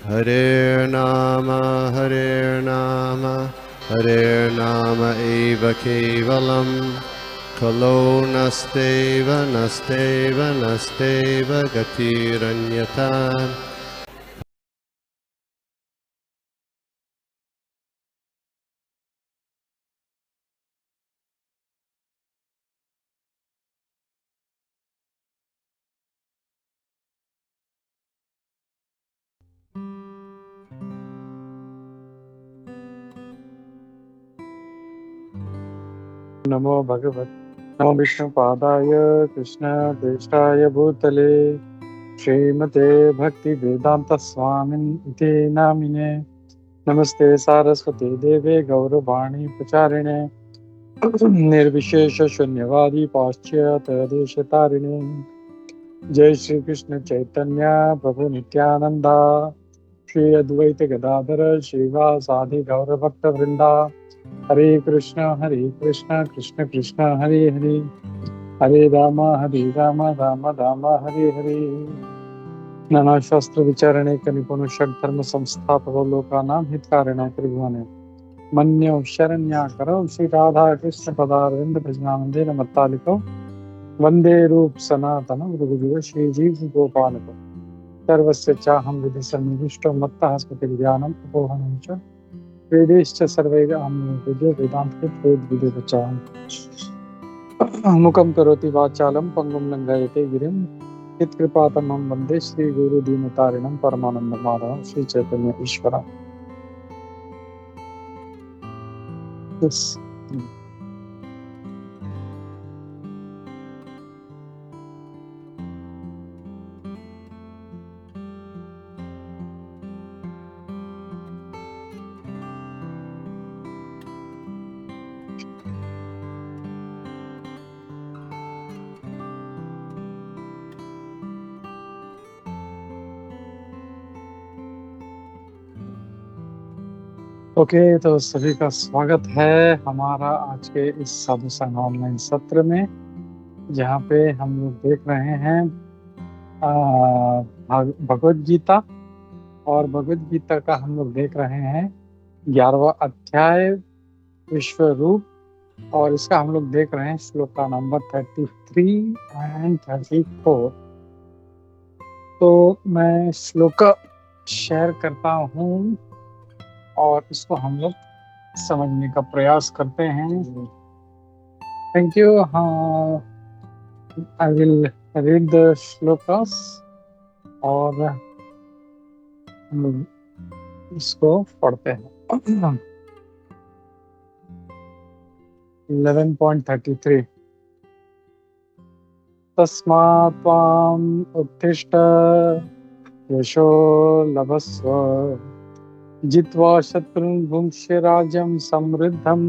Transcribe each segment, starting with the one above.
Hare Nama Hare Nama eva kevalam Kalo nasteva nasteva nasteva gatiranyata. नमो भगवत नमो विष्णुपादाय कृष्णप्रेष्ठाय भूतले श्रीमते भक्ति वेदांत स्वामिन् इति नामिने। नमस्ते सारस्वती देवे गौरवाणी प्रचारिणे निर्विशेष शून्यवादी पाश्चात्य देशतारिणे। जय श्री कृष्ण चैतन्य प्रभु नित्यानंदा श्री अद्वैत गदाधर श्रीवासादि गौर भक्त वृंदा। हरे कृष्ण कृष्ण कृष्ण हरे हरे हरे राम राम राम हरे हरे। नाना शास्त्र विचारणे निपुण षड्धर्म संस्थापक लोकानां हितकारिणे त्रिभुवने मन्यो शरण्याकरौ श्री राधा कृष्ण पदारविंद भजनानंदे नमत्तालिको वंदे रूप सनातनं रघुवीर श्री जीव गोपालको सर्वस्य चाहं विधि सन्निविष्टो मत्तः स्मृतिर्ज्ञानम् अपोहनं च वेदेश्च सर्वैर्वेदो वेदान्तविद्याम् मुखं करोति वाचालं पंगुं लङ्घयते गिरिं यत्कृपातमं वन्दे श्रीगुरुदीनतारिणं परमानन्दमाधवं श्रीचैतन्य ईश्वरम्। Yes. ओके, तो सभी का स्वागत है हमारा आज के इस साधु संग ऑनलाइन सत्र में, जहाँ पे हम लोग देख रहे हैं भगवत गीता, और भगवत गीता का हम लोग देख रहे हैं 11वां अध्याय विश्व रूप, और इसका हम लोग देख रहे हैं श्लोक का नंबर 33 एंड 34। तो मैं श्लोक शेयर करता हूँ और इसको हम लोग समझने का प्रयास करते हैं। Thank you. हाँ, I will read the shlokas और हम लोग इसको पढ़ते हैं। 11.33 तस्मात् त्वाम् उत्तिष्ठ यशो लभस्व जित्वा शत्रुं भुङ्क्ष्य राज्यं समृद्धम्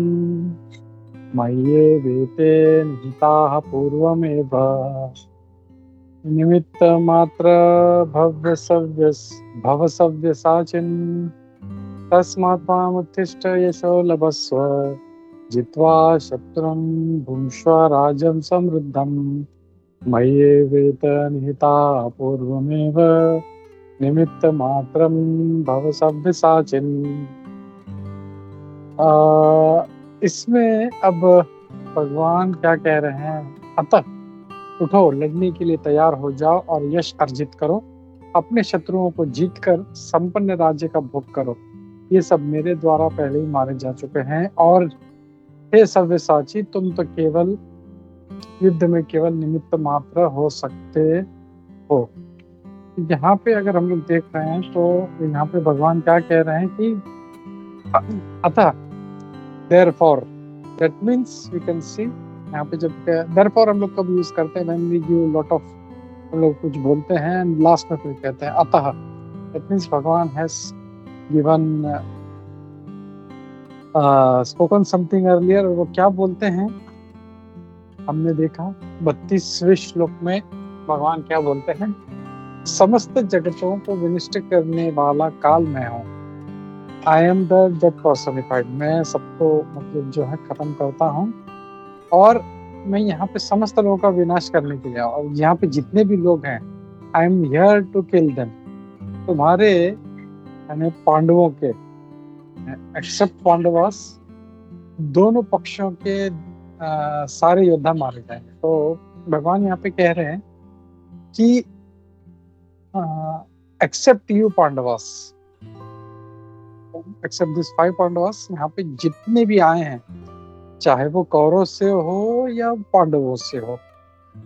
मय्येवेते निहिताः पूर्वमेव निमित्तमात्र भवसव्यसाचिन् तस्मात् त्वामुत्तिष्ठ यशो लभस्व जित्वा शत्रुं भुङ्क्ष्व राज्यं समृद्धम् मय्येवेत निहिताः पूर्वमेव निमित्त मात्रम भव सव्यसाचिन्। इसमें अब भगवान क्या कह रहे हैं? अतः उठो, लड़ने के लिए तैयार हो जाओ और यश अर्जित करो, अपने शत्रुओं को जीतकर संपन्न राज्य का भोग करो। ये सब मेरे द्वारा पहले ही मारे जा चुके हैं, और हे सव्यसाची, तुम तो केवल युद्ध में केवल निमित्त मात्र हो सकते हो। यहाँ पे अगर हम लोग देख रहे हैं तो यहाँ पे भगवान क्या कह रहे हैं कि अतः, therefore, that means we can see, यहाँ पे जब therefore हम लोग कब यूज करते हैं, when we give lot of, हम लोग कुछ बोलते हैं and लास्ट में फिर कहते हैं अतः, that means भगवान has given spoken something earlier। और वो क्या बोलते हैं हमने देखा 32वें श्लोक में भगवान क्या बोलते हैं? समस्त जगतों को विनिष्ट करने वाला काल मैं हूँ। I am the jug personified. मैं सबको मतलब जो है खत्म करता हूँ, और मैं यहाँ पे समस्त लोगों का विनाश करने के लिए, और यहाँ पे जितने भी लोग हैं, I am here to kill them. तुम्हारे यानी पांडवों के, एक्सेप्ट पांडवास, दोनों पक्षों के सारे योद्धा मारे जाएंगे। तो भगवान यहाँ पे कह रहे हैं कि except you Pandavas, except this 5 Pandavas, यहाँ पे जितने भी आए हैं, चाहे वो कौरव से हो या पांडवों से हो,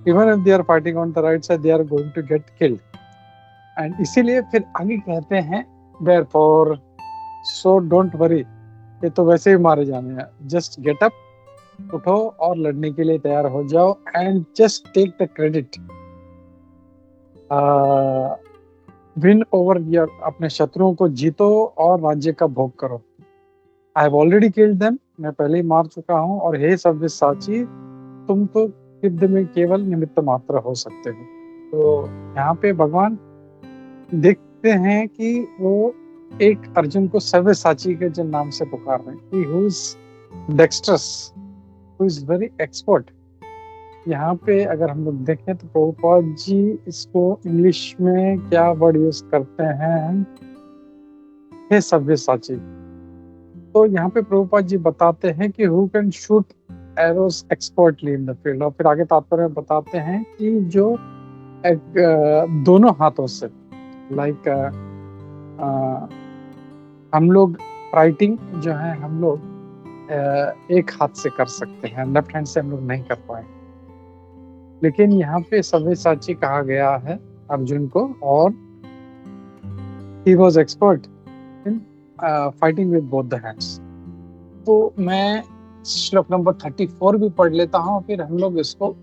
even if they are fighting on the right side, they are going to get killed. And इसीलिए फिर आगे कहते हैं देयरफॉर सो डोंट वरी, ये तो वैसे ही मारे जाने हैं, जस्ट गेट अप, उठो और लड़ने के लिए तैयार हो जाओ, and just take the credit, win over your, अपने शत्रुओं को जीतो और राज्य का भोग करो। I have already killed them, मैं पहले ही मार चुका हूँ, और हे सव्यसाची, तुम तो युद्ध में केवल निमित्त मात्र हो सकते हो। तो यहाँ पे भगवान देखते हैं कि वो एक अर्जुन को सव्यसाची के जो नाम से पुकार रहे हैं, who is dextrous, who is very expert. यहाँ पे अगर हम लोग देखें तो प्रभुपाद जी इसको इंग्लिश में क्या वर्ड यूज करते हैं, हे सव्यसाची। तो यहाँ पे प्रभुपाद जी बताते हैं कि who can shoot arrows expertly in the field, और फिर आगे तात्पर्य में बताते हैं कि जो दोनों हाथों से, लाइक हम लोग राइटिंग जो है हम लोग एक हाथ से कर सकते हैं, लेफ्ट हैंड से हम लोग नहीं कर पाए, लेकिन यहाँ पे सव्यसाची कहा गया है अर्जुन को, और he was expert in fighting with both the hands. तो मैं श्लोक नंबर 34 भी पढ़ लेता हूँ, फिर हम लोग इसको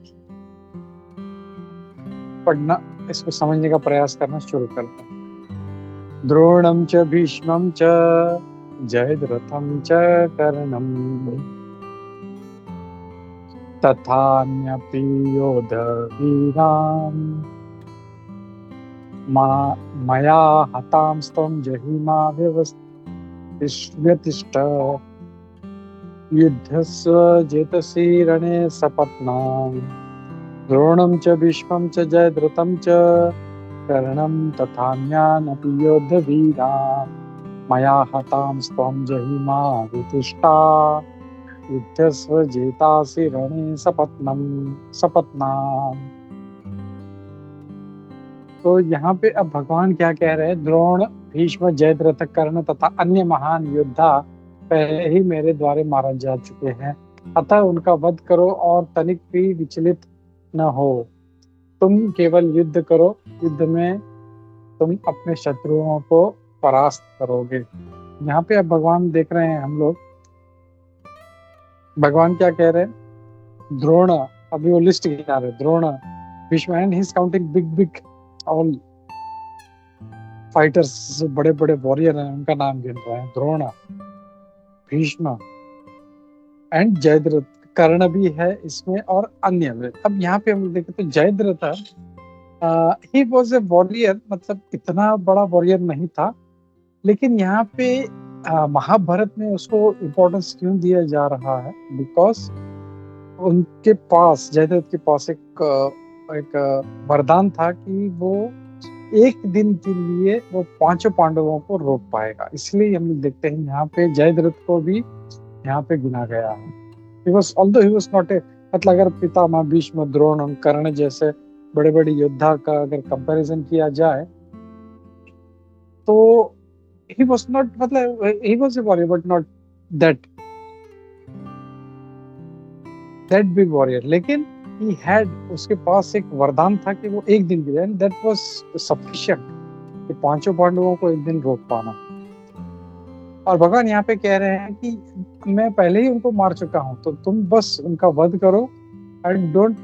पढ़ना, इसको समझने का प्रयास करना शुरू करते हैं। द्रोणं च भीष्मं च जयद्रथं च कर्णं तथान्यपि योधवीरान् मया हतांस्त्वं जहिमा व्यतिष्ठ युद्धस्व जेतसि रणे सपत्नान्। द्रोणं च भीष्मं च जयद्रथं च कर्णं तथान्यानपि योद्धवीरान् मया हतांस्त्वं जहिमा व्यतिष्ठा युद्धस्व जेतासि रणे सपत्नान्। तो यहाँ पे अब भगवान क्या कह रहे हैं, द्रोण, भीष्म, जयद्रथ, कर्ण तथा अन्य महान योद्धा पहले ही मेरे द्वारा मारे जा चुके हैं, अतः उनका वध करो और तनिक भी विचलित न हो। तुम केवल युद्ध करो, युद्ध में तुम अपने शत्रुओं को परास्त करोगे। यहाँ पे अब भगवान देख रहे हैं हम लोग, भगवान क्या कह रहे हैं, द्रोण, अभी वो लिस्ट गिना रहे, Drona, Bhishma, and he is counting big all fighters, जो बड़े बड़े वॉरियर हैं उनका नाम गिन रहे हैं, द्रोण, भीष्म एंड जयद्रथ, कर्ण भी है इसमें और अन्य में। अब यहाँ पे हम देखें तो Jayadrath he was a warrior, मतलब इतना बड़ा वॉरियर नहीं था, लेकिन यहाँ पे महाभारत में उसको इम्पोर्टेंस क्यों दिया जा रहा है, बिकॉज उनके पास, जयद्रथ के पास एक वरदान था कि वो एक दिन के लिए वो 5 पांडवों को रोक पाएगा। इसलिए हम देखते हैं यहाँ पे जयद्रथ को भी यहाँ पे गिना गया है। Although he was not a, मतलब अगर पितामह भीष्म, द्रोण, कर्ण जैसे बड़े बड़े योद्धा का अगर कंपैरिजन किया जाए तो he was not, मतलब he was a warrior but not that big warrior, लेकिन he had, उसके पास एक वरदान था कि वो एक दिन के लिए, and that was sufficient कि 5 पांडवों को एक दिन रोक पाना। और भगवान यहाँ पे कह रहे हैं कि मैं पहले ही उनको मार चुका हूं, तो तुम बस उनका वध करो एंड डोंट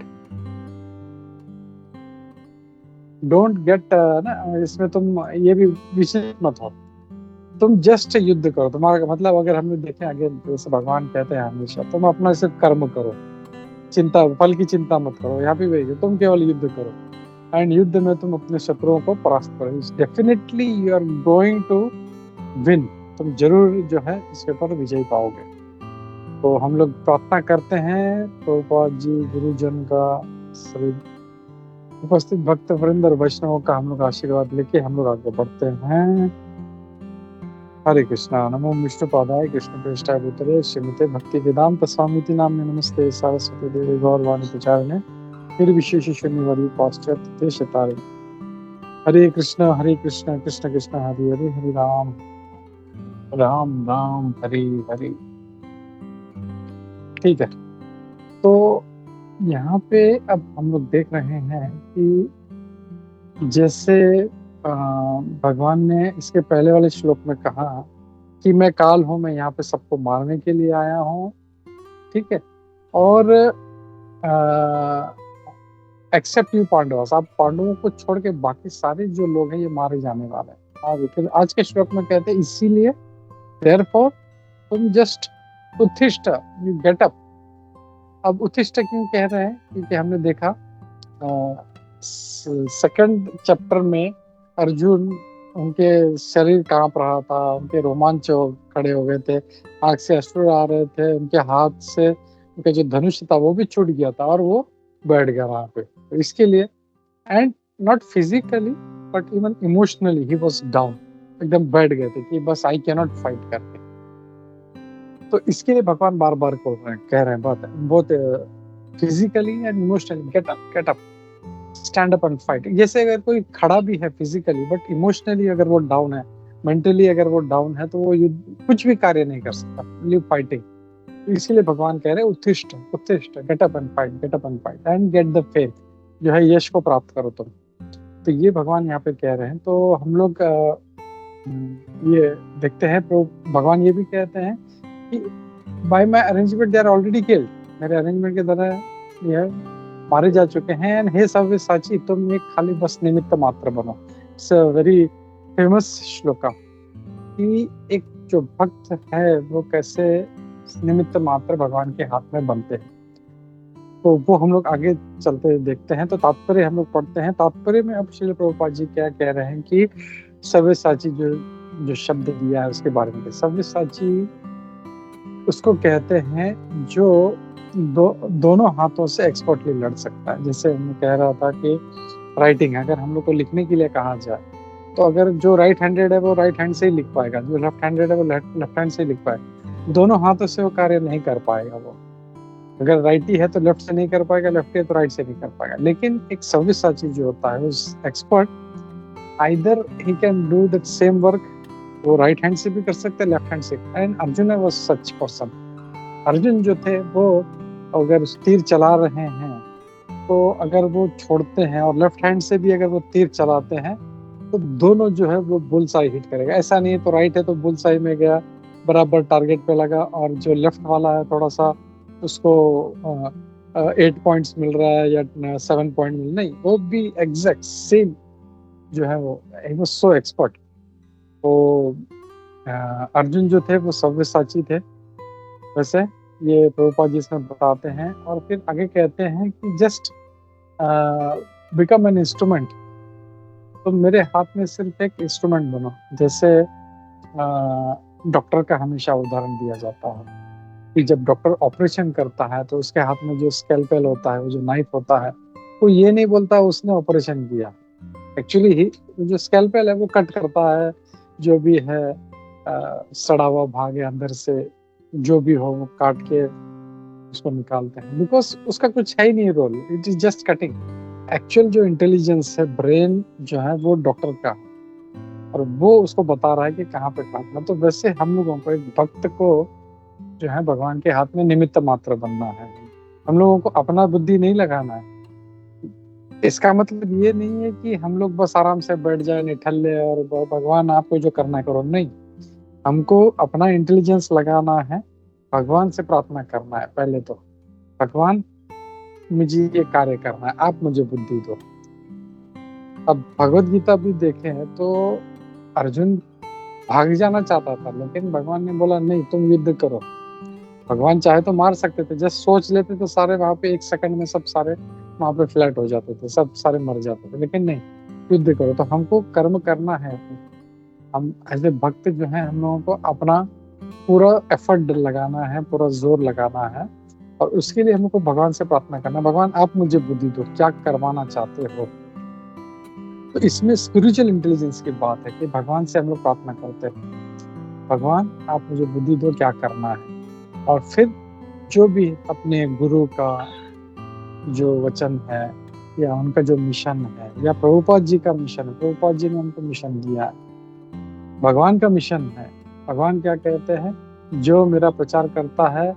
गेट ना, इसमें तुम ये भी विचलित मत हो, तुम जस्ट युद्ध करो। तुम्हारा मतलब अगर हम देखें आगे, जैसे भगवान कहते हैं हमेशा, तुम अपना सिर्फ कर्म करो, चिंता, फल की चिंता मत करो। यहाँ पे वही, तुम केवल युद्ध करो एंड युद्ध में तुम अपने शत्रुओं को परास्त करो। Definitely you are going to win, तुम जरूर जो है इसके ऊपर विजय पाओगे। तो हम लोग प्रार्थना करते हैं प्रभुपाद जी, गुरुजन का, सभी उपस्थित भक्त वृंद और वैष्णवों का हम लोग आशीर्वाद लेके हम लोग आगे बढ़ते हैं। हरे कृष्णा नमो विष्णुपादाय कृष्ण प्रेष्ठाय भूतले श्रीमते भक्ति वेदांत स्वामी नाम्ने नमस्ते सरस्वती देवी गौरवाणी प्रचारिणे निर्विशेष शून्यवादी पाश्चात्य देशतारिणे हरे कृष्ण कृष्ण कृष्ण हरे हरे हरे राम राम राम हरे हरे। ठीक है, तो यहाँ पे अब हम लोग देख रहे हैं कि जैसे भगवान ने इसके पहले वाले श्लोक में कहा कि मैं काल हूं, मैं यहाँ पे सबको मारने के लिए आया हूँ, ठीक है, और एक्सेप्ट यू पांडवास, आप पांडवों को छोड़ के बाकी सारे जो लोग हैं ये मारे जाने वाले हैं। और फिर आज के श्लोक में कहते हैं इसीलिए देयरफॉर तुम जस्ट उत्थिष्ठ, यू गेट अप। अब उत्थिष्ठ क्यों कह रहे हैं? क्योंकि हमने देखा सेकंड चैप्टर में अर्जुन, उनके शरीर कांप रहा था, उनके रोमांच खड़े हो गए थे, आंख से अश्रु आ रहे थे, उनके हाथ से उनका जो धनुष था वो भी छूट गया था और वो बैठ गया वहां पे। तो इसके लिए, and not physically but even emotionally he was down, एकदम बैठ गए थे कि बस आई कैन नॉट फाइट करके। तो इसके लिए भगवान बार बार कह रहे हैं बहुत physically and emotionally get up stand up and fight. जैसे अगर कोई खड़ा भी है फिजिकली बट इमोशनली अगर वो डाउन है, मेंटली अगर वो डाउन है, तो वो कुछ भी कार्य नहीं कर सकता, लिव फाइटिंग। इसीलिए भगवान कह रहे हैं उत्थिष्ठ उत्थिष्ठ, get up and fight and get the faith, जो है यश को प्राप्त करो तुम। तो ये भगवान यहाँ पे कह रहे हैं। तो हम लोग ये देखते हैं, तो भगवान ये भी कहते हैं कि by my arrangement they are already killed, मेरे अरेंजमेंट के द्वारा ये मारे जा चुके हैं। एंड हे सव्यसाची, तुम एक खाली बस निमित्त मात्र बनो। It's a very famous shloka कि एक जो भक्त है वो कैसे निमित्त मात्र भगवान के हाथ में बनते हैं। तो वो हम लोग आगे चलते देखते हैं। तो तात्पर्य हम लोग पढ़ते हैं। तात्पर्य में अब श्रील प्रभुपाद जी क्या कह रहे हैं कि सव्यसाची जो शब्द दिया है उसके बारे में। सव्यसाची उसको कहते हैं जो दोनों हाथों से एक्सपर्टली लड़ सकता है। जैसे मैं कह रहा था कि राइटिंग, अगर हम लोग को लिखने के लिए कहा जाए, तो अगर जो राइट हैंडेड है वो राइट हैंड से ही लिख पाएगा, जो लेफ्ट हैंडेड है वो लेफ्ट हैंड से ही लिख पाएगा। दोनों हाथों से वो कार्य नहीं कर पाएगा। वो अगर राइटी है तो लेफ्ट से नहीं कर पाएगा, लेफ्ट है तो राइट से नहीं कर पाएगा। लेकिन एक सव्यसाची जो होता है, उस expert, either he can do that same work, वो राइट हैंड से भी कर सकते हैं, लेफ्ट हैंड से। And Arjun was such person. Arjun जो थे वो अगर तीर चला रहे हैं तो अगर वो छोड़ते हैं और लेफ्ट हैंड से भी अगर वो तीर चलाते हैं तो दोनों जो है वो बुलसाई हिट करेगा। ऐसा नहीं है तो राइट है तो बुलसाई में गया, बराबर टारगेट पे लगा, और जो लेफ्ट वाला है थोड़ा सा उसको 8 पॉइंट्स मिल रहा है या 7 पॉइंट मिल, नहीं, वो भी एग्जैक्ट सेम जो है वो सो एक्सपर्ट। तो अर्जुन जो थे वो सव्यसाची थे। वैसे ये प्रभुपाद जी इसमें बताते हैं। और फिर आगे कहते हैं कि जस्ट बिकम एन इंस्ट्रूमेंट, तो मेरे हाथ में सिर्फ एक इंस्ट्रूमेंट बनो। जैसे डॉक्टर का हमेशा उदाहरण दिया जाता है कि जब डॉक्टर ऑपरेशन करता है तो उसके हाथ में जो स्कैल्पेल होता है, वो जो नाइफ होता है, वो ये नहीं बोलता उसने ऑपरेशन किया। एक्चुअली ही जो स्कैल्पेल है वो कट करता है, जो भी है सड़ा हुआ भाग है अंदर से, जो भी हो वो काट के उसको निकालते हैं, बिकॉज उसका कुछ है ही नहीं role, it is just cutting. Actual जो इंटेलिजेंस है, ब्रेन जो है वो डॉक्टर का, और वो उसको बता रहा है कि कहाँ पे काटना। तो वैसे हम लोगों को, एक भक्त को जो है भगवान के हाथ में निमित्त मात्र बनना है। हम लोगों को अपना बुद्धि नहीं लगाना है। इसका मतलब ये नहीं है कि हम लोग बस आराम से बैठ जाए निठल्ले और भगवान आपको जो करना है करो, नहीं। हमको अपना इंटेलिजेंस लगाना है, भगवान से प्रार्थना करना है पहले तो, भगवान मुझे ये कार्य करना है, आप मुझे बुद्धि दो। अब भगवत गीता भी देखें तो अर्जुन भाग जाना चाहता था, लेकिन भगवान ने बोला नहीं, तुम युद्ध करो। भगवान चाहे तो मार सकते थे, जस्ट सोच लेते तो सारे वहां पे 1 सेकंड में सब सारे वहां पे फ्लैट हो जाते थे, सब सारे मर जाते थे। लेकिन नहीं, युद्ध करो। तो हमको कर्म करना है। हम ऐसे भक्त जो है, हम लोगों को अपना पूरा एफर्ट लगाना है, पूरा जोर लगाना है, और उसके लिए हमको भगवान से प्रार्थना करना है, भगवान आप मुझे बुद्धि दो, क्या करवाना चाहते हो। तो इसमें स्पिरिचुअल इंटेलिजेंस की बात है कि भगवान से हम लोग प्रार्थना करते हैं। भगवान आप मुझे बुद्धि दो क्या करना है। और फिर जो भी अपने गुरु का जो वचन है या उनका जो मिशन है या प्रभुपाद जी का मिशन है, प्रभुपाद जी ने उनको मिशन दिया है, भगवान का मिशन है। भगवान क्या कहते हैं, जो मेरा प्रचार करता है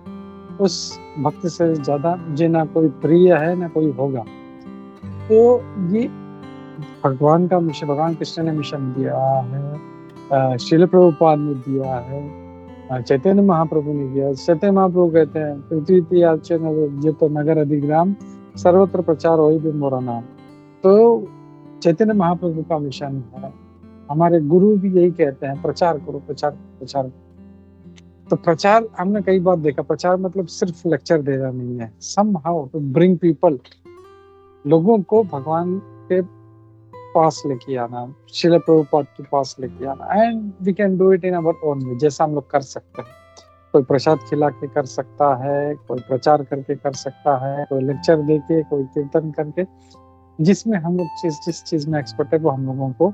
उस भक्त से ज्यादा मुझे ना कोई प्रिय है ना कोई होगा। तो ये भगवान का मिशन, भगवान कृष्ण ने मिशन दिया है, श्रील प्रभुपाद ने दिया है, चैतन्य महाप्रभु ने दिया। चैतन्य महाप्रभु कहते हैं पृथ्वी पे आचे जो तो नगर अधिग्राम सर्वत्र प्रचार हो भी मोरा नाम। तो चैतन्य महाप्रभु का मिशन है, हमारे गुरु भी यही कहते हैं प्रचार करो प्रचार प्रचार। तो प्रचार हमने कई बार देखा, प्रचार मतलब सिर्फ लेक्चर देना नहीं है, somehow to bring people, लोगों को भगवान के पास लेके आना, श्रील प्रभुपाद के पास लेके आना। And we can do it in our own way, जैसा हम लोग कर सकते हैं। कोई प्रसाद खिला के कर सकता है, कोई प्रचार करके कर सकता है, कोई लेक्चर दे के, कोई कीर्तन करके, जिसमें हम लोग जिस चीज में एक्सपर्ट है वो हम लोगों को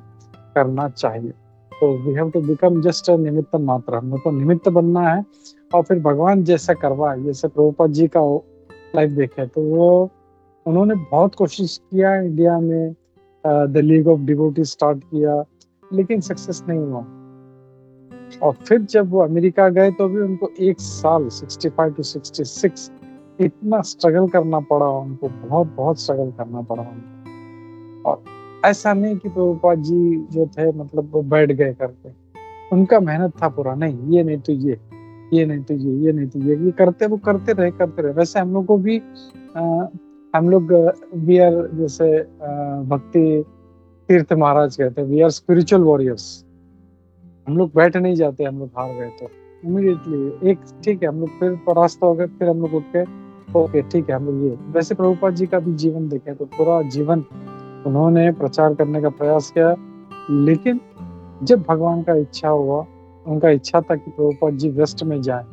करना चाहिए। तो we have to become just a निमित्त मात्र, हम लोग को निमित्त बनना है और फिर भगवान जैसा करवाए। जैसे प्रभुपाद जी का लाइफ देखे तो वो उन्होंने बहुत कोशिश किया इंडिया में, the league of devotee start किया, लेकिन सक्सेस नहीं हुआ। और फिर जब वो अमेरिका गए तो भी उनको एक साल 65 to 66 इतना स्ट्रगल करना पड़ा उनको, बहुत बहुत स्ट्रगल करना पड़ा उनको। और ऐसा नहीं कि प्रभुपाद जी जो थे मतलब वो बैठ गए करके, उनका मेहनत था पूरा, नहीं ये नहीं तो ये नहीं तो ये नहीं तो ये करते रहे। वैसे हम लोग को भी हम लोग वी आर जैसे भक्ति तीर्थ महाराज कहते हैं, वी आर स्पिरिचुअल वॉरियर्स। हम लोग बैठ नहीं जाते, हम लोग हार गए तो इमीडिएटली एक ठीक है हम लोग फिर परास्त हो गए, फिर हम लोग उठ के ओके ठीक है हम लोग ये। वैसे प्रभुपाद जी का भी जीवन देखें तो पूरा जीवन उन्होंने प्रचार करने का प्रयास किया, लेकिन जब भगवान का इच्छा हुआ, उनका इच्छा था कि प्रभुपाद जी वेस्ट में जाए,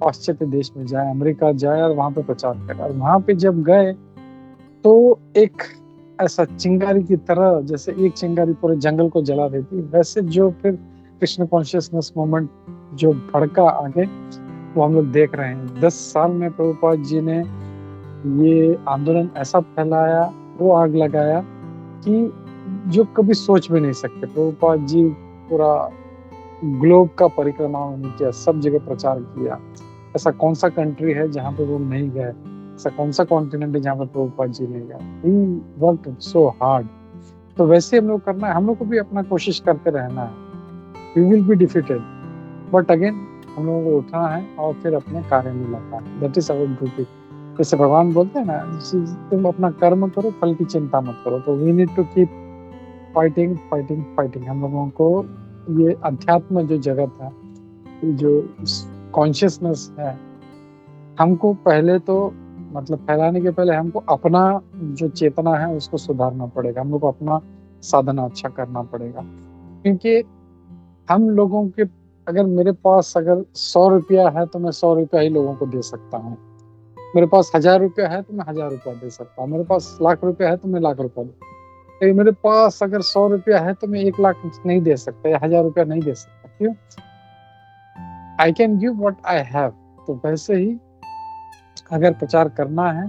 पाश्चात्य देश में जाए, अमेरिका जाए और वहां पे प्रचार करे। और वहां पे जब गए तो एक ऐसा चिंगारी की तरह, जैसे एक चिंगारी पूरे जंगल को जला देती, वैसे जो फिर कृष्ण कॉन्शियसनेस मूवमेंट जो भड़का आगे वो हम लोग देख रहे हैं। 10 साल में प्रभुपाद जी ने ये आंदोलन ऐसा फैलाया, वो आग लगाया कि जो कभी सोच भी नहीं सकते। प्रभुपाद जी पूरा ग्लोब का परिक्रमा उन्होंने किया, सब जगह प्रचार किया। ऐसा कौन सा कंट्री है जहाँ पे वो नहीं गए, ऐसा कौन सा कॉन्टिनेंट है जहाँ पर प्रभुपाद जी नहीं गए। He worked so hard. तो वैसे हम लोग करना है, हम लोग को भी अपना कोशिश करते रहना है। We will be defeated but again हम लोगों को उठना है और फिर अपने कार्य में लगना है। That is our duty. जैसे भगवान बोलते हैं ना, तुम अपना कर्म करो, फल की चिंता मत करो। तो we need to keep fighting fighting fighting. हम लोगों को ये अध्यात्म जो जगत है, जो कॉन्शियसनेस है, हमको पहले तो मतलब फैलाने के पहले हमको अपना जो चेतना है उसको सुधारना पड़ेगा। हम लोग को अपना साधना अच्छा करना पड़ेगा, क्योंकि हम लोगों के अगर मेरे पास अगर 100 रुपया है तो मैं 100 रुपया ही लोगों को दे सकता हूँ। मेरे पास 1000 रुपया है तो मैं 1000 रुपया दे सकता हूँ। मेरे पास 1,00,000 रुपया है तो मैं 1,00,000 रुपया दे। मेरे पास अगर 100 रुपया है तो मैं 1,00,000 नहीं दे सकता या 1000 रुपया नहीं दे सकता। क्यों? I can give what I have. तो वैसे ही अगर प्रचार करना है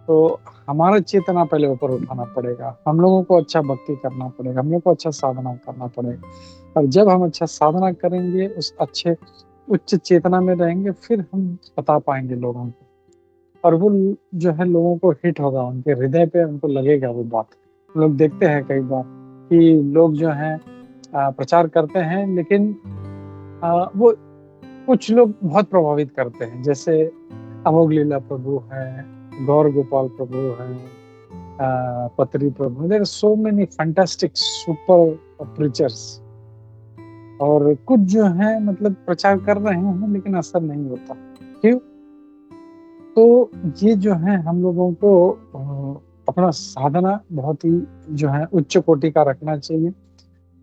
तो हमारा चेतना पहले ऊपर उठाना पड़ेगा। हम लोगों को अच्छा भक्ति करना पड़ेगा, हम लोग को अच्छा साधना करना पड़ेगा। और जब हम अच्छा साधना करेंगे, उस अच्छे उच्च चेतना में रहेंगे, फिर हम बता पाएंगे लोगों को, और वो जो है लोगों को हिट होगा, उनके हृदय पे उनको लगेगा वो बात। हम लोग देखते हैं कई बार कि लोग जो हैं प्रचार करते हैं, लेकिन वो कुछ लोग बहुत प्रभावित करते हैं। जैसे अमोघ लीला प्रभु है, गौर गोपाल प्रभु है, Patri Prabhu, there are so many fantastic super preachers. और कुछ जो है मतलब प्रचार कर रहे हैं लेकिन असर नहीं होता। क्यों? तो ये जो है हम लोगों को अपना साधना बहुत ही जो है उच्च कोटि का रखना चाहिए।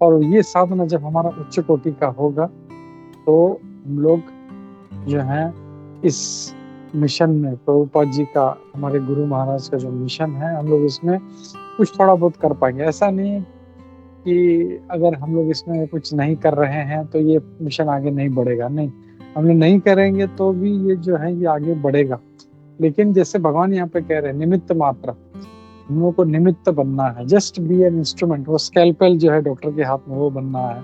और ये साधना जब हमारा उच्च कोटि का होगा तो हम लोग जो है इस मिशन में, प्रभुपाद जी का, हमारे गुरु महाराज का जो मिशन है, हम लोग इसमें कुछ थोड़ा बहुत कर पाएंगे। ऐसा नहीं कि अगर हम लोग इसमें कुछ नहीं कर रहे हैं तो ये मिशन आगे नहीं बढ़ेगा। नहीं, हम लोग नहीं करेंगे तो भी ये जो है ये आगे बढ़ेगा। लेकिन जैसे भगवान यहाँ पे कह रहे हैं निमित्त मात्र, हम लोगों को निमित्त बनना है, जस्ट बी एन इंस्ट्रूमेंट। वो स्कैल्पेल जो है डॉक्टर के हाथ में वो बनना है।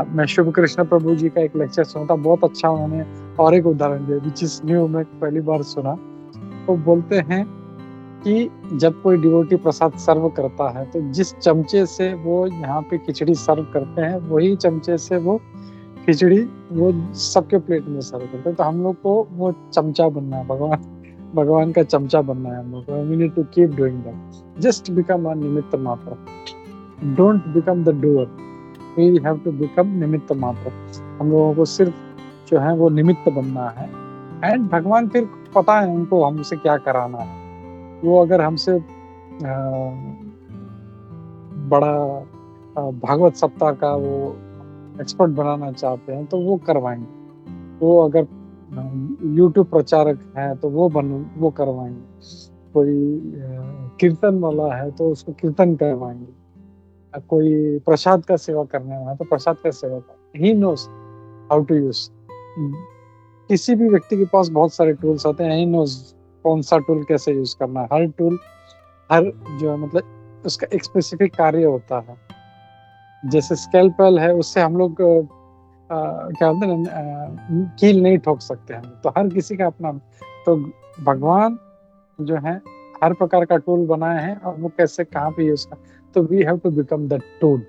मैं शुभ कृष्ण प्रभु जी का एक लेक्चर सुना था, बहुत अच्छा उन्होंने और एक उदाहरण दिया विच इज न्यू, मैं पहली बार सुना। वो बोलते हैं कि जब कोई डिवोटी प्रसाद सर्व करता है तो जिस चमचे से वो यहाँ पे खिचड़ी सर्व करते हैं वही चमचे से वो खिचड़ी वो सबके प्लेट में सर्व करते हैं। तो हम लोग को वो चमचा बनना है, भगवान का चमचा बनना है हम लोग को। We need to keep doing that, just become a निमित्त मात्र, don't become the doer, we have to become निमित्त मात्र। हम लोगों को सिर्फ जो है वो निमित्त बनना है, एंड भगवान फिर पता है उनको हमसे क्या कराना है। वो अगर हमसे बड़ा भागवत सप्ताह का वो एक्सपर्ट बनाना चाहते हैं तो वो करवाएंगे। वो अगर यूट्यूब प्रचारक है तो वो करवाएंगे। कोई कीर्तन वाला है तो उसको कीर्तन करवाएंगे। कोई प्रसाद का सेवा करने वाला है तो प्रसाद का सेवा कर, he knows how to use. किसी भी व्यक्ति के पास बहुत सारे टूल्स होते हैं, ही नोज कौन सा टूल कैसे यूज करना है। हर टूल हर जो है मतलब उसका एक स्पेसिफिक कार्य होता है। जैसे स्कैल्पेल है, उससे हम लोग क्या बोलते हैं कील नहीं ठोक सकते हैं, तो हर किसी का अपना। तो भगवान जो है हर प्रकार का टूल बनाए हैं और वो कैसे कहाँ पे यूज कर, तो we have to become the tool,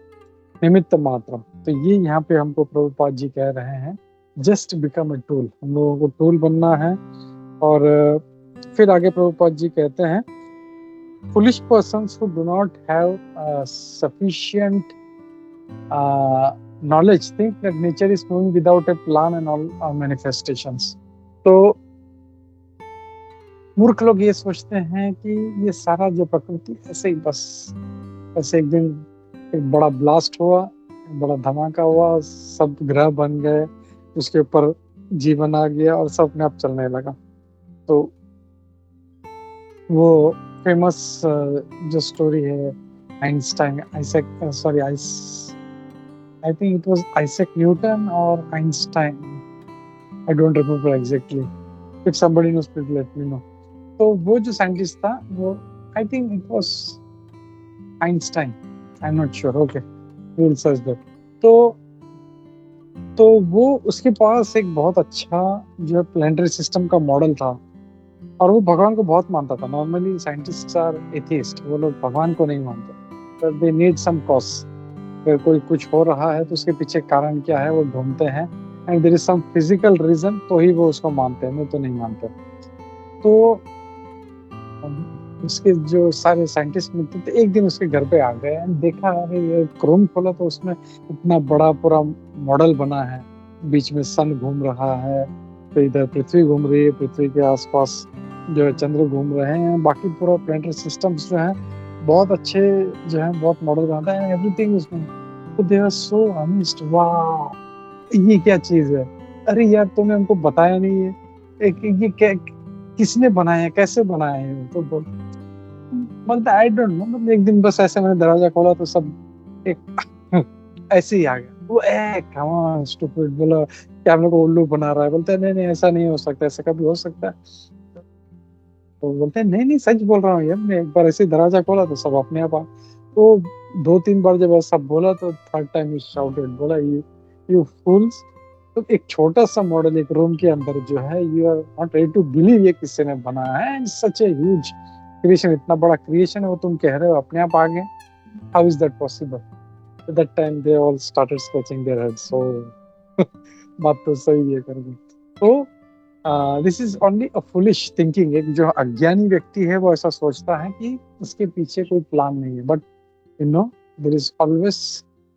निमित्त मात्र। तो ये यहाँ पे हमको प्रभुपाद जी कह रहे हैं, जस्ट बिकम अ टूल, हम लोगों को टूल बनना है। और फिर आगे प्रभुपाद जी कहते हैं foolish persons who do not have sufficient knowledge think that nature is moving without a plan and all manifestations। तो मूर्ख लोग ये सोचते हैं कि ये सारा जो प्रकृति ऐसे ही बस ऐसे एक दिन एक बड़ा ब्लास्ट हुआ, बड़ा धमाका हुआ, सब ग्रह बन गए, उसके ऊपर जीवन आ गया और सब अपने आप चलने लगा। तो वो फेमस जो स्टोरी है Einstein I think it was Isaac Newton और Einstein, I don't remember exactly, if somebody knows please let me know. तो वो जो साइंटिस्ट था वो I think it was Einstein, I am not sure, okay we will search that. तो वो उसके पास एक बहुत अच्छा जो है प्लैनेटरी सिस्टम का मॉडल था और वो भगवान को बहुत मानता था। नॉर्मली साइंटिस्ट्स आर एथिस्ट, वो लोग भगवान को नहीं मानते, दे नीड सम कॉज। अगर कोई कुछ हो रहा है तो उसके पीछे कारण क्या है वो ढूंढते हैं, and there is some physical reason तो ही वो उसको मानते हैं, नहीं तो नहीं मानते। तो उसके जो सारे साइंटिस्ट मिलते थे एक दिन उसके घर पे आ गए एंड देखा, अरे ये क्रोम खोला तो उसमें इतना बड़ा पूरा मॉडल बना है, बीच में सन घूम रहा है, तो इधर पृथ्वी घूम रही है, पृथ्वी के आसपास जो है चंद्र घूम रहे हैं, बाकी पूरा प्लैनेटरी सिस्टम्स जो है बहुत अच्छे जो है बहुत मॉडल बनाता है, एवरीथिंग उसमें। तो दे आर सो अमेज्ड, वाह ये क्या चीज है, अरे यार तुमने हमको बताया नहीं है, ये किसने बनाया है, कैसे बनाया है। तो बोलता आई डोंट नो, मतलब एक दिन बस ऐसे मैंने दरवाजा खोला तो सब एक ऐसे ही आ गया। वो कम ऑन स्टूपिड, बोला क्या हम लोग को उल्लू बना रहा है। बोलते हैं नहीं ऐसा नहीं हो सकता, ऐसा कभी हो सकता है। तो बोलते हैं नहीं सच बोल रहा हूँ यार, मैं एक बार ऐसे दरवाजा खोला तो सब अपने आप आ। तो 2-3 बार जब ऐसा बोला तो थर्ड टाइम ही शाउटेड, बोला यू फूल्स। तो एक छोटा सा मॉडल एक रूम के अंदर जो है, you are not ready to believe ये किसने ने बनाया है, and such a huge creation, इतना बड़ा क्रिएशन है वो तुम कह रहे हो अपने आप आ गए, how is that possible. At that time they all started scratching their heads, so बात तो सही है करके। तो this is only a foolish thinking, एक जो अज्ञानी व्यक्ति है वो ऐसा सोचता है कि उसके पीछे कोई प्लान नहीं है, but you know there is always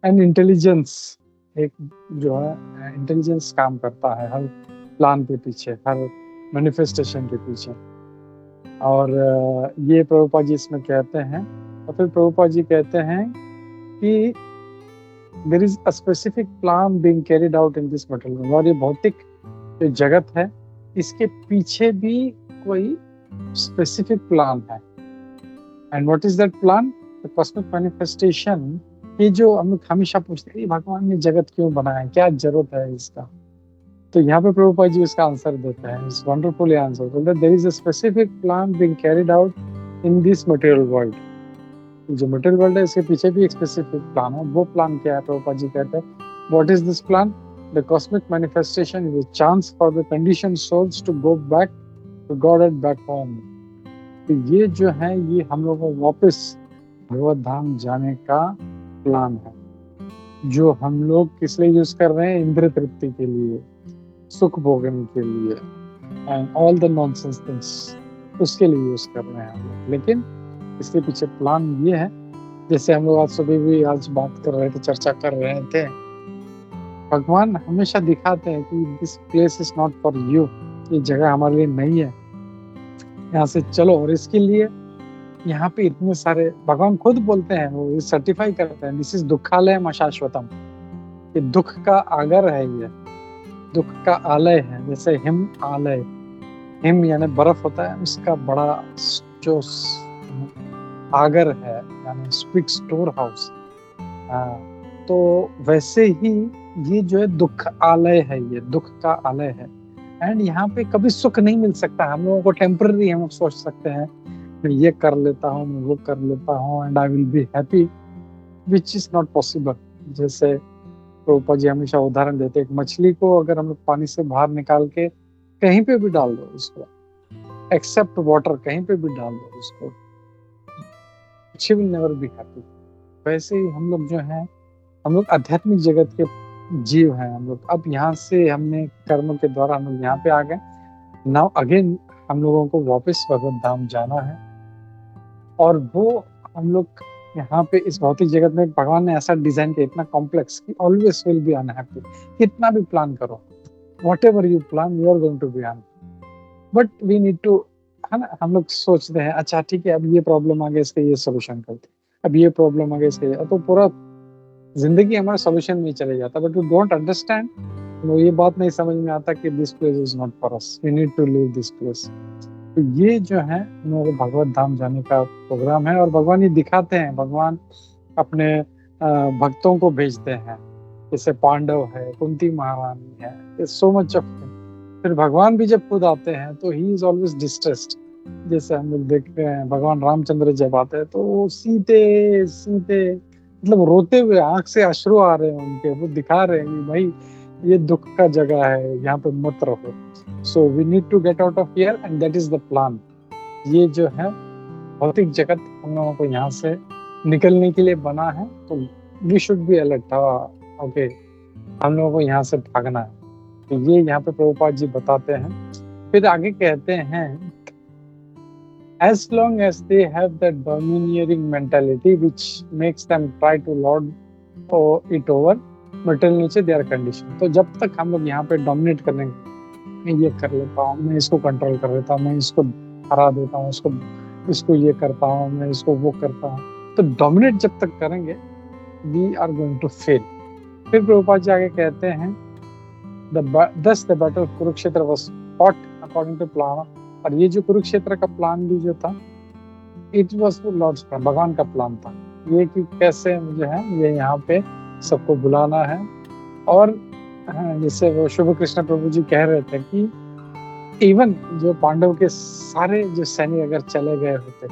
an intelligence, एक जो है इंटेलिजेंस काम करता है हर प्लान के पीछे, हर मैनिफेस्टेशन के पीछे। और ये प्रभुपाद जी इसमें कहते हैं। और फिर प्रभुपाद जी कहते हैं कि there is a specific plan being carried out in this material world। और ये भौतिक जो जगत है इसके पीछे भी कोई specific plan है। And what is that plan? The cosmic manifestation ये जो हम लोग हमेशा पूछते हैं, "ये भगवान ने जगत क्यों बनाया? क्या ज़रूरत है इसका?" तो यहाँ पे प्रभुपाद जी इसका आंसर देते हैं। इट्स वंडरफुली आंसर, बोलते हैं, "there is a specific plan being carried out in this material world." जो मटेरियल वर्ल्ड है इसके पीछे भी एक स्पेसिफिक प्लान है। वो प्लान क्या है? प्रभुपाद जी कहते हैं, "what is this plan? The cosmic manifestation is a chance for the conditioned souls to go back to God and back home." तो ये जो है, ये हम लोगों को वापस भगवत धाम जाने का प्लान है, जो हम लोग किस लिए यूज कर रहे हैं? इंद्र तृप्ति के लिए, सुख भोगने के लिए, and all the nonsense things, उसके लिए यूज कर रहे हैं हम लोग। लेकिन इसके पीछे प्लान ये है, जैसे हम लोग आज सुबह भी आज बात कर रहे थे, चर्चा कर रहे थे, भगवान हमेशा दिखाते हैं कि this place is not for you, ये जगह हमारे लिए नहीं है, यहाँ से चलो। और इसके लिए यहाँ पे इतने सारे भगवान खुद बोलते हैं, वो सर्टिफाई करते हैं, दिस इज दुखालय शाश्वतम, ये दुख का आगर है, ये दुख का आलय है। जैसे हिम आलय, हिम यानी बर्फ होता है, उसका बड़ा जो आगर है, यानी स्पिक स्टोर हाउस। तो वैसे ही ये जो है दुख आलय है, ये दुख का आलय है। एंड यहाँ पे कभी सुख नहीं मिल सकता हम लोगों को। टेम्पररी हम लोग सोच सकते हैं, मैं ये कर लेता हूँ, मैं वो कर लेता हूँ, and I will be happy, which is not possible. जैसे प्रभुपाद जी हमेशा उदाहरण देते हैं, एक मछली को अगर हम लोग पानी से बाहर निकाल के कहीं पे भी डाल दो उसको, एक्सेप्ट वाटर, कहीं पे भी डाल दो उसको, she will never be happy. वैसे ही हम लोग जो है, हम लोग आध्यात्मिक जगत के जीव हैं हम लोग। अब यहाँ से हमने कर्म के द्वारा हम लोग यहाँ पे आ गए। नाउ अगेन हम लोगों को वापस भगवत धाम जाना है, और वो हम लोग यहाँ पे इस भौतिक जगत में भगवान ने ऐसा डिजाइन किया, इतना कॉम्प्लेक्स, कि ऑलवेज विल बी अनहैप्पी। कितना भी प्लान करो, whatever you plan, you are going to be unhappy. But we need to, है ना, हम लोग सोचते हैं, अच्छा ठीक है, अब ये प्रॉब्लम आ गया, इसका ये सोल्यूशन करते, अब ये प्रॉब्लम आ गया, इसका तो पूरा जिंदगी हमारा सोल्यूशन में चले जाता। बट वी डोंट अंडरस्टैंड, वो ये बात नहीं समझ में आता कि this place is not for us, we need to leave this place. तो ये जो है, हम लोगों को भगवत धाम जाने का प्रोग्राम है, और भगवान ये दिखाते हैं, भगवान अपने भक्तों को भेजते हैं, जैसे पांडव है, कुंती महारानी है, सो मच ऑफ। फिर भगवान भी जब खुद आते हैं तो ही इज ऑलवेज डिस्ट्रेस्ड। जैसे हम लोग देखते हैं, भगवान रामचंद्र जब आते हैं तो वो सीते सीते, मतलब रोते हुए, आंख से अश्रु आ रहे हैं उनके, वो दिखा रहे हैं कि भाई ये दुख का जगह है, यहाँ पे मत रहो। So we need to get out of here, and that is the plan. ये जो है भौतिक जगत हम लोगों को यहाँ से निकलने के लिए बना है, तो we should be alert. Okay, हम लोगों को यहाँ से भागना है। तो ये यहाँ पे प्रभुपाद जी बताते हैं। फिर आगे कहते हैं, as long as they have that domineering mentality which makes them try to lord it over material nature, they are conditioned। तो जब तक हम लोग यहाँ पे डोमिनेट करने, मैं ये कर लेता हूँ, मैं इसको कंट्रोल कर लेता हूँ, मैं इसको हरा देता हूँ, इसको ये करता हूँ, मैं इसको वो करता हूँ, तो डोमिनेट जब तक करेंगे, we are going to fail. फिर प्रभुपाद जी आगे कहते हैं, thus the battle of Kurukshetra was fought according to plan। और ये जो कुरुक्षेत्र का प्लान भी जो था, इट वॉज लॉर्ड्स प्लान, भगवान का प्लान था ये, कि कैसे जो है ये यहाँ पे सबको बुलाना है। और जैसे वो शुभ कृष्ण प्रभु जी कह रहे थे कि इवन जो पांडव के सारे जो सैनिक अगर चले गए होते,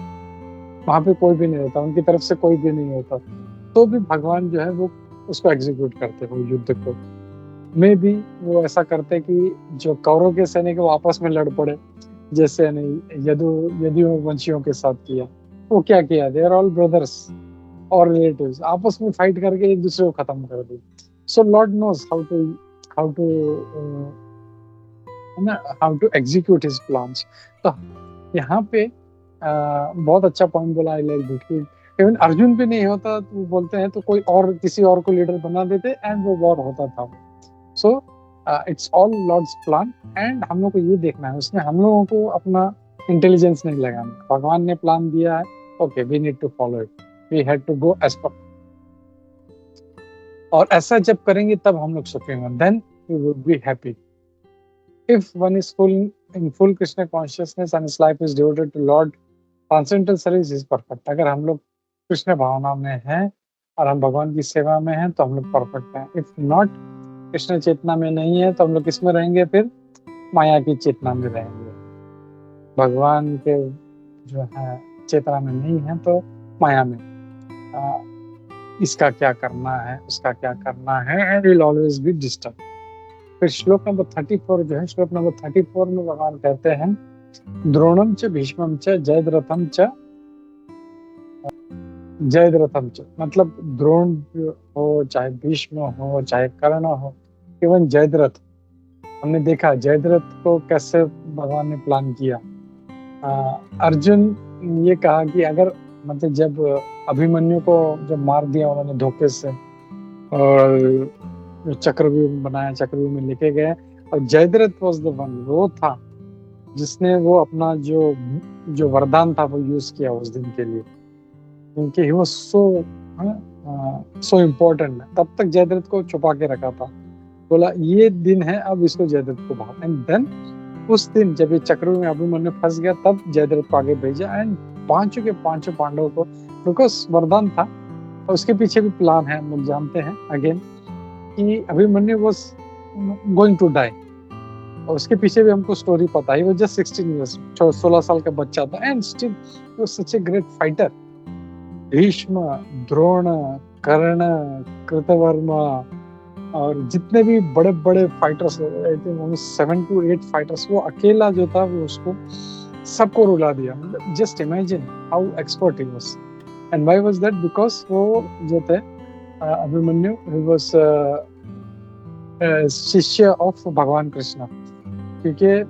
वहां पे कोई भी नहीं होता, उनकी तरफ से कोई भी नहीं होता, तो भी भगवान जो है वो उसको एग्जीक्यूट करते, वो युद्ध को में भी वो ऐसा करते कि जो कौरव के सैनिक वो आपस में लड़ पड़े, जैसे यदु वंशियों के साथ किया। वो क्या किया, दे आर ऑल ब्रदर्स और रिलेटिव्स, आपस में फाइट करके एक दूसरे को खत्म कर दी। So lord knows how to execute his plans. तो यहाँ पे बहुत अच्छा पॉइंट बोला, आई लाइक दैट, कि इवन अर्जुन भी नहीं होता तो वो बोलते हैं तो कोई और किसी और को लीडर बना देते, एंड वो वॉर होता था। So it's all Lord's plan, and हम लोग को ये देखना है, उसमें हम लोगों को अपना इंटेलिजेंस नहीं लगाना। भगवान ने प्लान दिया है, okay, we need to follow it, we had to go as per. और ऐसा जब करेंगे तब हम लोग सुखी होंगे, then we would be happy. If one is in full Krishna consciousness and his life is devoted to Lord, transcendental service is perfect. अगर हम लोग कृष्ण भावना में हैं और हम भगवान की सेवा में हैं तो हम लोग परफेक्ट हैं। इफ नॉट, कृष्ण चेतना में नहीं है तो हम लोग किस में रहेंगे? फिर माया की चेतना में रहेंगे। भगवान के जो है चेतना में नहीं है तो माया में। इसका क्या करना है, उसका क्या करना है, and will always be disturb. फिर श्लोक नंबर 34 जो है, श्लोक नंबर 34 में भगवान कहते हैं, द्रोणम च भीष्मम च जयद्रथम च जयद्रथम च, मतलब द्रोण हो, चाहे भीष्म हो, चाहे कर्ण हो, इवन जयद्रथ। हमने देखा जयद्रथ को कैसे भगवान ने प्लान किया। अर्जुन ये कहा कि अगर मतलब जब अभिमन्यु को जब मार दिया उन्होंने धोखे से, और जो चक्रव्यूह बनाया, चक्रव्यूह में लेके गए, और जयद्रथ वाज द वन, वो था जिसने वो अपना जो वरदान था वो यूज किया उस दिन के लिए, क्योंकि ही वाज सो इम्पोर्टेंट। तब तक जयद्रथ को छुपा के रखा था, बोला ये दिन है अब इसको जयद्रथ को भाग। एंड देन उस दिन जब ये चक्रव्यूह में अभिमन्यु फंस गया तब जयद्रथ को आगे भेजा, एंड पांचों के पांचों पांडवों को, बिकॉज वरदान था। और उसके पीछे भी प्लान है, हम लोग जानते हैं अगेन कि Abhimanyu was going to die, और उसके पीछे भी हमको स्टोरी पता है। वो जस्ट 16 इयर्स, 16 साल का बच्चा था, एंड स्टिल वो such a great fighter. Bhishma, Drona, Karna, Kritavarma और जितने भी बड़े बड़े फाइटर्स, 7 to 8 फाइटर्स, वो अकेला जो था वो उसको सबको रुला दिया। Just imagine how expert he was. And why was that? Because वो जो थे अभिमन्यु, ही वाज शिष्य ऑफ भगवान कृष्ण, क्योंकि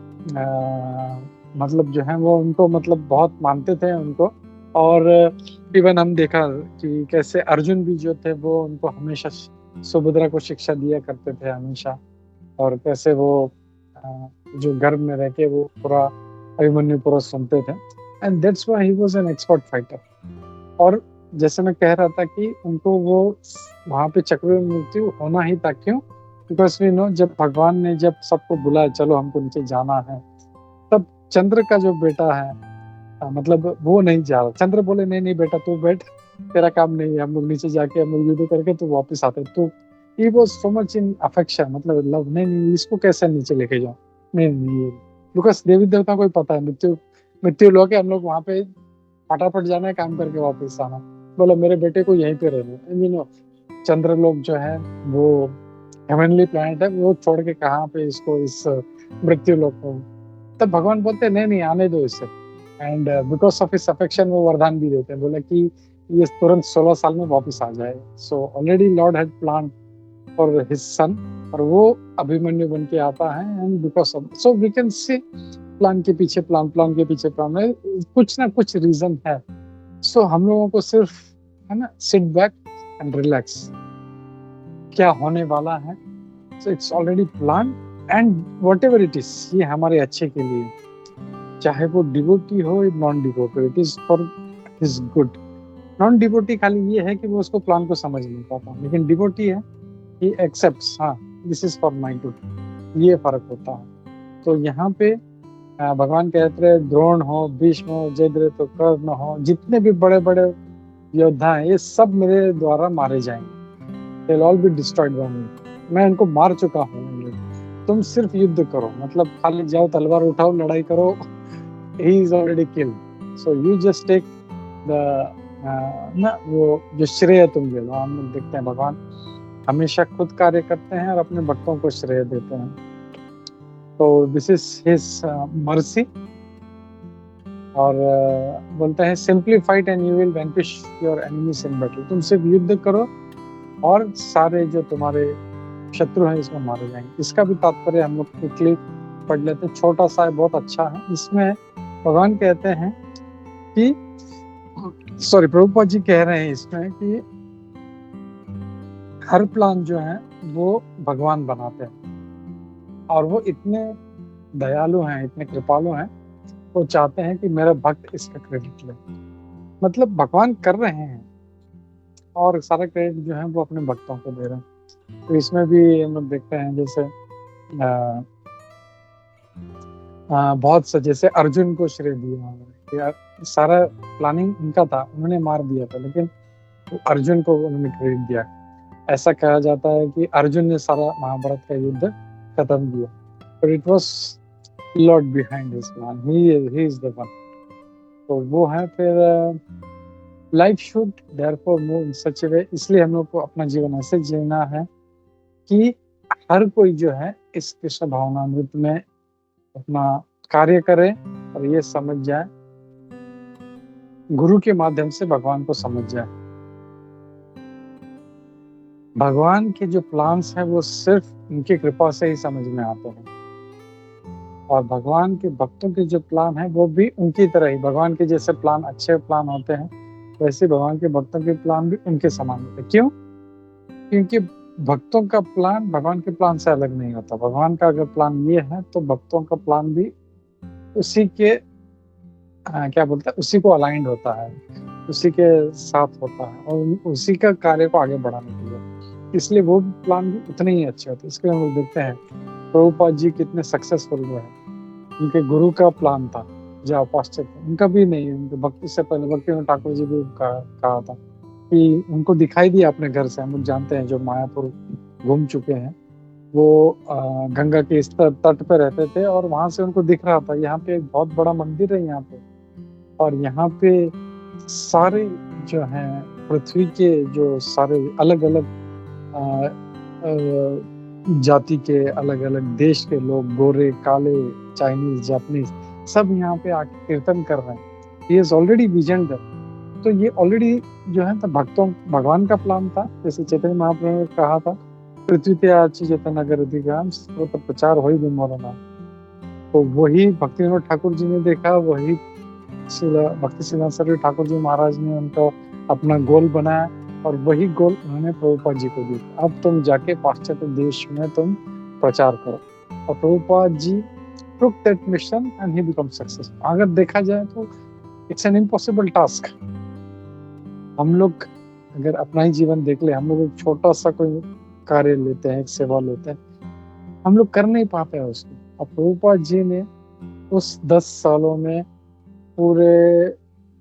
मतलब जो है वो उनको मतलब बहुत मानते थे उनको। और इवन हम देखा कि कैसे अर्जुन भी जो थे वो उनको हमेशा सुभद्रा को शिक्षा दिया करते थे हमेशा, और कैसे वो जो गर्भ में रह के वो पूरा अभिमन्यु पूरा सुनते थे। And that's why he was an expert fighter. और जैसे मैं कह रहा था कि उनको वो वहां पे चक्रव्यूह में मृत्यु होना ही था। क्यों? बिकॉज वी नो जब भगवान ने जब सबको बुलाया चलो हमको नीचे जाना है, तब चंद्र का जो बेटा है मतलब वो नहीं जा रहा। चंद्र बोले नहीं नहीं बेटा तू बैठ, तेरा काम नहीं है, हम लोग नीचे जाके हम लोग युद्ध करके तो वापस आते। तो he was so much in affection, मतलब लव, नहीं नहीं इसको कैसे नीचे लेके जाओ, नहीं नहीं, बिकॉज देवी देवता को ही पता है मृत्यु लोग हम लोग वहां पे फटाफट जाना है, काम करके वापस आना। बोलो मेरे बेटे को यहीं पे रहना। यू नो चंद्र लोग जो है वो हेवनली प्लैनेट है, वो छोड़ के कहाँ पे इसको इस मृत्यु लोग को। तब भगवान बोलते नहीं नहीं आने दो इसे। And because of his affection वो वरदान भी देते हैं, बोले कि ये तुरंत 16 साल में वापस आ जाए। So already Lord had plan for his son, और वो अभिमन्यु बन के आता है। And because of, so we can see plan के पीछे प्लान, प्लान के पीछे प्लान में कुछ ना कुछ रीजन है। सो हम लोगों को सिर्फ है ना सिट बैक एंड रिलैक्स, क्या होने वाला है। So it's already plan, and whatever it is, ये हमारे अच्छे के लिए, चाहे वो डिवोटी हो या non devotee, it is for his good. Non devotee खाली ये है कि वो उसको प्लान को समझ नहीं पाता, लेकिन डिवोटी है ही एक्सेप्ट्स, हाँ this is for my good, ये फर्क होता है। तो यहाँ पे भगवान कहते हैं द्रोण हो, भीष्म हो, जयद्रथ हो, कर्ण हो, जितने भी बड़े बड़े योद्धा हैं ये सब मेरे द्वारा मारे जाएंगे, they will all be destroyed by me। मैं इनको मार चुका हूँ, तुम सिर्फ युद्ध करो, मतलब खाली जाओ तलवार उठाओ लड़ाई करो, he is already killed, so you just take the ना वो जो श्रेय तुम ले लो। हम लोग देखते हैं भगवान हमेशा खुद कार्य करते हैं और अपने भक्तों को श्रेय देते हैं। तो दिस इज हिज मर्सी। और बोलते हैं simply fight and you will vanquish your enemies in battle. तुम सिर्फ युद्ध करो और सारे जो तुम्हारे शत्रु हैं इसमें मारे जाएंगे। इसका भी तात्पर्य हम लोग क्विकली पढ़ लेते हैं, छोटा सा है बहुत अच्छा है। इसमें भगवान कहते हैं कि सॉरी प्रभुपाद जी कह रहे हैं इसमें कि हर प्लान जो है वो भगवान बनाते हैं, और वो इतने दयालु हैं, इतने कृपालु हैं, वो चाहते हैं कि मेरा भक्त इसका क्रेडिट ले। मतलब भगवान कर रहे हैं और सारा क्रेडिट जो है वो अपने भक्तों को दे रहे हैं। तो इसमें भी हम लोग देखते हैं जैसे बहुत से, जैसे अर्जुन को श्रेय दिया, सारा प्लानिंग उनका था, उन्होंने मार दिया था, लेकिन तो अर्जुन को उन्होंने क्रेडिट दिया। ऐसा कहा जाता है कि अर्जुन ने सारा महाभारत का युद्ध खत्म किया, but it was lord behind this man, he is the one. तो वो है। फिर life should therefore move in such a way, इसलिए हम लोग को अपना जीवन ऐसे जीना है कि हर कोई जो है इस कृष्ण भावनामृत में अपना कार्य करे और ये समझ जाए, गुरु के माध्यम से भगवान को समझ जाए। भगवान के जो प्लान्स हैं वो सिर्फ उनकी कृपा से ही समझ में आते हैं, और भगवान के भक्तों के जो प्लान है वो भी उनकी तरह ही, भगवान के जैसे प्लान, अच्छे प्लान होते हैं, वैसे भगवान के भक्तों के प्लान भी उनके समान होते हैं। क्यों? क्योंकि भक्तों का प्लान भगवान के प्लान से अलग नहीं होता। भगवान का अगर प्लान ये है तो भक्तों का प्लान भी उसी के क्या बोलते हैं, उसी को अलाइंड होता है, उसी के साथ होता है, और उसी का कार्य को आगे बढ़ाने के लिए, इसलिए वो प्लान भी उतने ही अच्छे होते हैं। इसके हम लोग देखते हैं प्रभुपाद जी कितने सक्सेसफुल हुए हैं। उनके गुरु का प्लान था जो पाश्चात्य, उनका भी नहीं, उनके भक्ति से पहले भक्ति ठाकुर जी भी कहा था कि उनको दिखाई दिया अपने घर से। हम लोग जानते हैं जो मायापुर घूम चुके हैं, वो गंगा के इस तट पे रहते थे और वहां से उनको दिख रहा था यहाँ पे एक बहुत बड़ा मंदिर है यहाँ पे, और यहाँ पे सारे जो हैं पृथ्वी के जो सारे अलग अलग जाति के, अलग अलग देश के लोग, गोरे, काले, चाइनीज, जापानीज, सब यहाँ पे आके कीर्तन कर रहे हैं। He is already vision that. तो ये ऑलरेडी जो है तो भक्तों, भगवान का प्लान था। जैसे चैतन्य महाप्रभु ने कहा था, पृथ्वी पे आची चेतन अगर अधिकांश तो प्रचार हो ही भी मोरना। तो वही भक्ति विनोद ठाकुर जी ने देखा, वही भक्ति सिद्धांत ठाकुर जी महाराज ने उनको अपना गोल बनाया, और वही गोल उन्होंने प्रभुपाद जी को दिया। अब तुम जाके पाश्चात्य देश में तुम प्रचार करो, और Prabhupada ji took that mission and he became successful. अगर देखा जाए तो it's an impossible task. हम लोग अगर अपना ही जीवन देख ले, हम लोग एक छोटा सा कोई कार्य लेते हैं, एक सेवा लेते हैं, हम लोग कर नहीं पाते हैं उसको। और प्रभुपाद जी ने उस 10 सालों में पूरे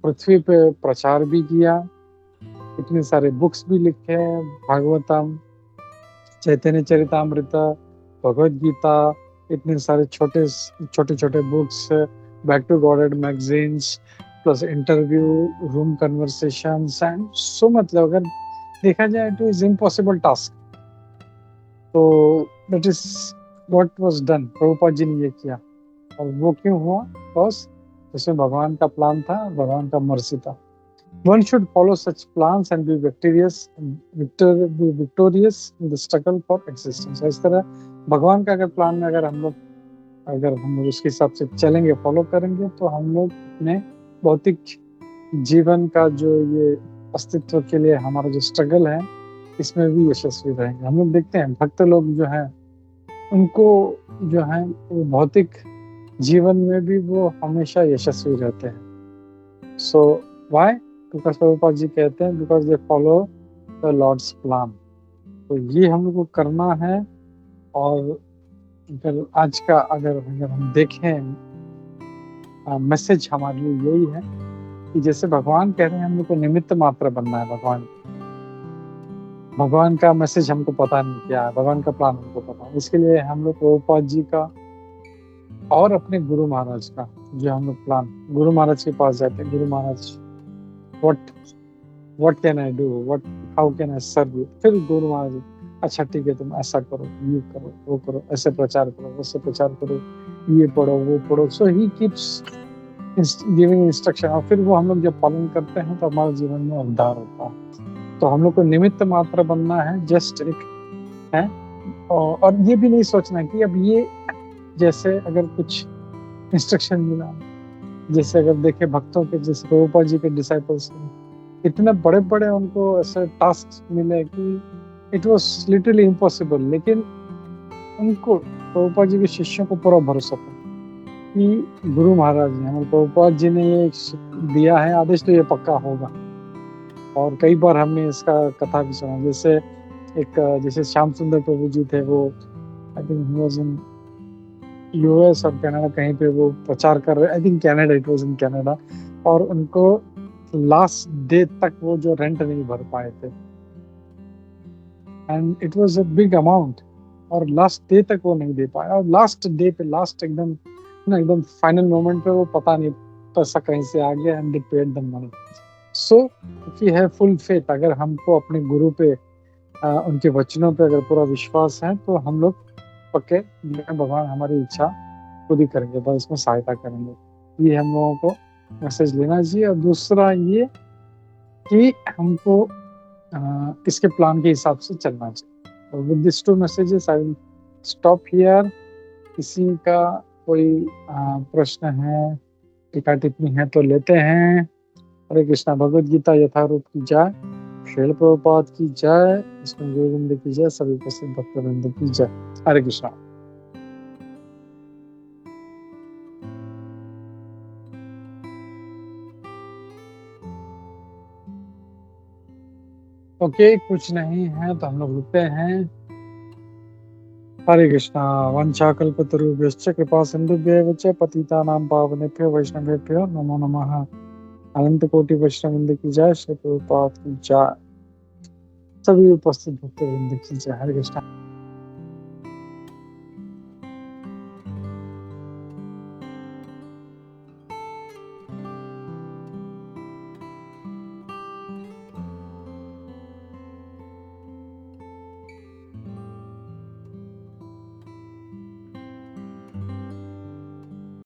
पृथ्वी पे प्रचार भी किया, इतने सारे बुक्स भी लिखे, भागवतम, चैतन्य चरितामृत, भगवद गीता, इतने सारे छोटे छोटे books, back to Godhead magazines, plus interview, room conversations and so, मतलब अगर देखा जाए तो इज इम्पॉसिबल टास्क। तो that is what was done. Prabhupada ji ने ये किया, और वो क्यों हुआ? बिकॉज इसमें भगवान का प्लान था, भगवान का मर्जी था। One should follow such plans and be victorious in the struggle for existence. इस तरह भगवान का अगर प्लान में अगर हम लोग उसके हिसाब से चलेंगे, फॉलो करेंगे, तो हम लोग अपने भौतिक जीवन का जो ये अस्तित्व के लिए हमारा जो स्ट्रगल है, इसमें भी यशस्वी रहेंगे। हम लोग देखते हैं भक्त लोग जो हैं, उनको जो है वो भौतिक जीवन में भी वो हमेशा यशस्वी रहते हैं। So why? Because Prabhupada ji कहते हैं because they follow the Lord's plan. तो ये हम लोग को करना है। और अगर आज का अगर हम देखें, मैसेज हमारे लिए यही है कि जैसे भगवान कह रहे हैं हम लोग को निमित्त मात्र बनना है। भगवान का मैसेज हमको पता नहीं क्या है, भगवान का प्लान हमको पता है। इसके लिए हम लोग प्रभुपाद जी का और अपने गुरु महाराज का जो हम लोग प्लान, गुरु महाराज के पास जाते हैं, Guru Maharaj what can I do, how can I serve you? फिर गुरु महाराज, अच्छा ठीक है, तुम ऐसा करो, ये करो, वो करो, ऐसे प्रचार करो, वैसे प्रचार करो, ये पढ़ो, वो पढ़ो। सो ही कीप्स गिविंग इंस्ट्रक्शन, और फिर वो हम लोग जब पालन करते हैं तो हमारे जीवन में उद्धार होता है। तो हम लोग को निमित्त मात्र बनना है, जस्ट एक है। और ये भी नहीं सोचना कि अब ये जैसे अगर कुछ इंस्ट्रक्शन मिला, जैसे अगर देखे भक्तों के, जैसे प्रभुपाद जी के डिसाइपल्स इतने बड़े बड़े उनको ऐसे टास्क मिले कि इट वाज लिटरली इम्पॉसिबल, लेकिन उनको प्रभुपाद जी के शिष्यों को पूरा भरोसा था कि गुरु महाराज ने, हमारे प्रभुपाद जी ने ये दिया है आदेश, तो ये पक्का होगा। और कई बार हमने इसका कथा भी सुना, जैसे श्याम सुंदर प्रभु जी थे, वो I think he was in US और कनाडा, कहीं पे वो प्रचार कर रहे, I think Canada, it was in Canada, और उनको लास्ट डे तक वो जो रेंट नहीं भर पाए थे, and it was a big amount, और लास्ट डे तक वो नहीं दे पाए, और लास्ट डे पे, लास्ट एकदम फाइनल मोमेंट पे वो पता नहीं पैसा कहीं से आ गया, and they paid the money. So if you have full faith, अगर हमको अपने गुरु पे, उनके वचनों पे अगर पूरा विश्वास है, तो हम लोग पक्के भगवान हमारी इच्छा खुद ही करेंगे, बस इसमें सहायता करेंगे। ये हम लोगों को मैसेज लेना चाहिए। और दूसरा ये कि हमको इसके प्लान के हिसाब से चलना चाहिए। With this two messages I will stop here. किसी का कोई प्रश्न है, टीका टिप्पणी है तो लेते हैं। हरे कृष्णा। भगवद गीता यथारूप की जय। श्रील प्रभुपाद की जय। विष्णु गोविंद की जय। सभी उपस्थित भक्तवृंद की जय। हरे कृष्णा। ओके, कुछ नहीं है तो हम लोग रुकते हैं। हरे कृष्णा। वंशाकल्पतरुभ्यश्च कृपा सिन्धुभ्येव च पतितानां पावनेभ्यो वैष्णवेभ्यो नमो नमः। अनंत कोटि वैष्णववृंद की जय। श्री प्रभुपाद की जय। सभी उपस्थित भक्तवृंद की जय। हरे कृष्णा।